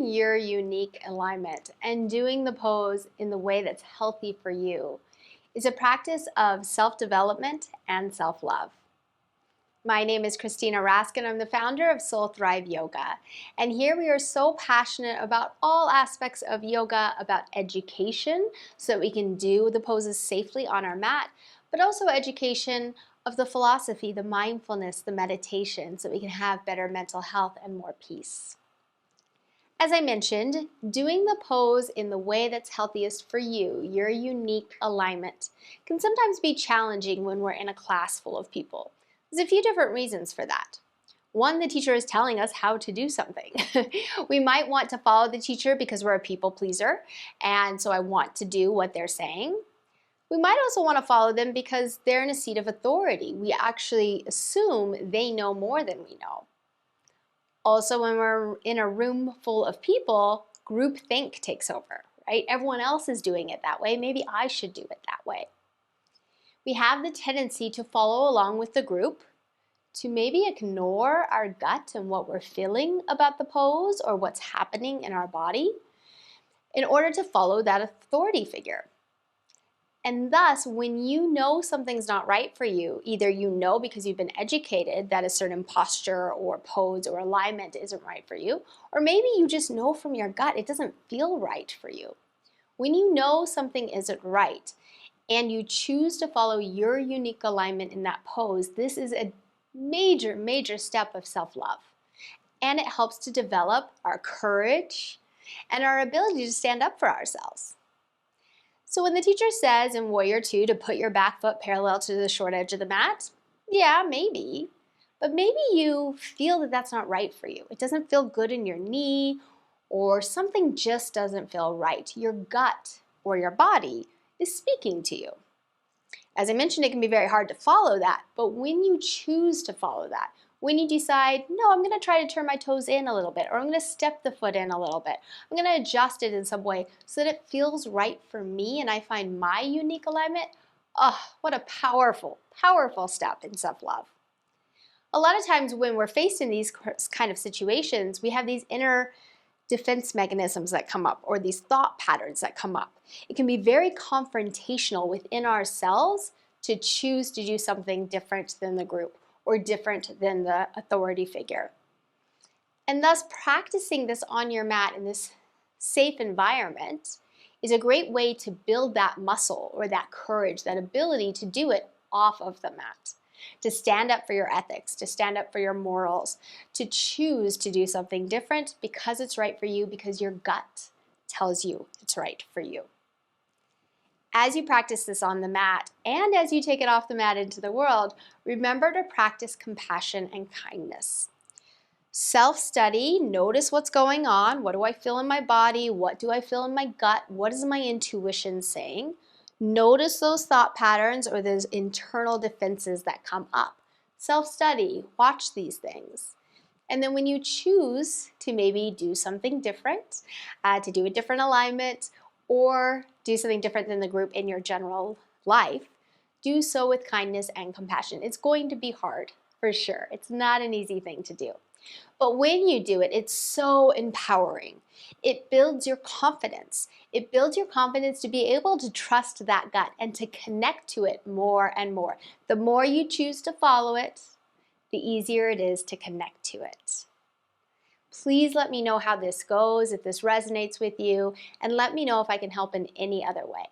finding your unique alignment and doing the pose in the way that's healthy for you is a practice of self-development and self-love. My name is Christina Raskin. I'm the founder of Soul Thrive Yoga. And here we are so passionate about all aspects of yoga, about education, so that we can do the poses safely on our mat, but also education of the philosophy, the mindfulness, the meditation, so that we can have better mental health and more peace. As I mentioned, doing the pose in the way that's healthiest for you, your unique alignment, can sometimes be challenging when we're in a class full of people. There's a few different reasons for that. One, the teacher is telling us how to do something. We might want to follow the teacher because we're a people pleaser, and so I want to do what they're saying. We might also want to follow them because they're in a seat of authority. We actually assume they know more than we know. Also, when we're in a room full of people, groupthink takes over, right? Everyone else is doing it that way. Maybe I should do it that way. We have the tendency to follow along with the group, to maybe ignore our gut and what we're feeling about the pose or what's happening in our body in order to follow that authority figure. And thus, when you know something's not right for you, either you know because you've been educated that a certain posture or pose or alignment isn't right for you, or maybe you just know from your gut it doesn't feel right for you. When you know something isn't right and you choose to follow your unique alignment in that pose, this is a major, major step of self-love. And it helps to develop our courage and our ability to stand up for ourselves. So when the teacher says in Warrior 2 to put your back foot parallel to the short edge of the mat, yeah, maybe. But maybe you feel that that's not right for you. It doesn't feel good in your knee, or something just doesn't feel right. Your gut or your body is speaking to you. As I mentioned, it can be very hard to follow that, but when you choose to follow that, when you decide, no, I'm going to try to turn my toes in a little bit, or I'm going to step the foot in a little bit, I'm going to adjust it in some way so that it feels right for me and I find my unique alignment, oh, what a powerful, powerful step in self-love. A lot of times when we're faced in these kind of situations, we have these inner defense mechanisms that come up, or these thought patterns that come up. It can be very confrontational within ourselves to choose to do something different than the group or different than the authority figure. And thus, practicing this on your mat in this safe environment is a great way to build that muscle or that courage, that ability to do it off of the mat. To stand up for your ethics, to stand up for your morals, to choose to do something different because it's right for you, because your gut tells you it's right for you. As you practice this on the mat and as you take it off the mat into the world, remember to practice compassion and kindness. Self-study, notice what's going on. What do I feel in my body? What do I feel in my gut? What is my intuition saying? Notice those thought patterns or those internal defenses that come up. Self-study, watch these things. And then when you choose to maybe do something different, to do a different alignment, or do something different than the group in your general life, do so with kindness and compassion. It's going to be hard, for sure. It's not an easy thing to do. But when you do it, it's so empowering. It builds your confidence. It builds your confidence to be able to trust that gut and to connect to it more and more. The more you choose to follow it, the easier it is to connect to it. Please let me know how this goes, if this resonates with you, and let me know if I can help in any other way.